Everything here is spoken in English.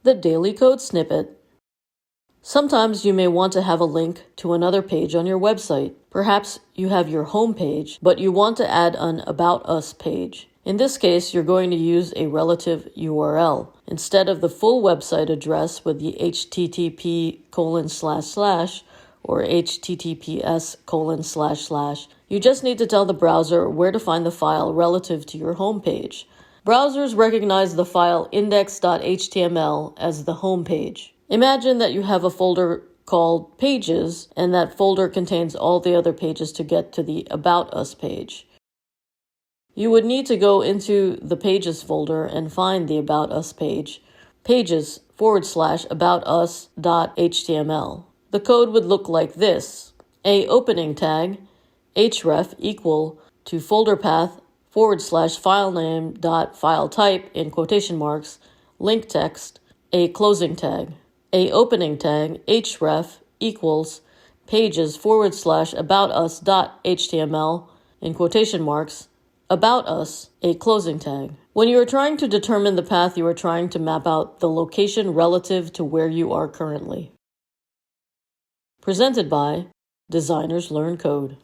The Daily Code Snippet. Sometimes you may want to have a link to another page on your website. Perhaps you have your home page, but you want to add an About Us page. In this case, you're going to use a relative URL. Instead of the full website address with the http:// or https://, you just need to tell the browser where to find the file relative to your home page. Browsers recognize the file index.html as the home page. Imagine that you have a folder called Pages, and that folder contains all the other pages to get to the About Us page. You would need to go into the Pages folder and find the About Us page, pages/aboutus.html. The code would look like this: a opening tag, href equal to folder path /filename.filetype in quotation marks, link text, a closing tag. A opening tag, href equals pages/aboutus.html in quotation marks, about us, a closing tag. When you are trying to determine the path, you are trying to map out the location relative to where you are currently. Presented by Designers Learn Code.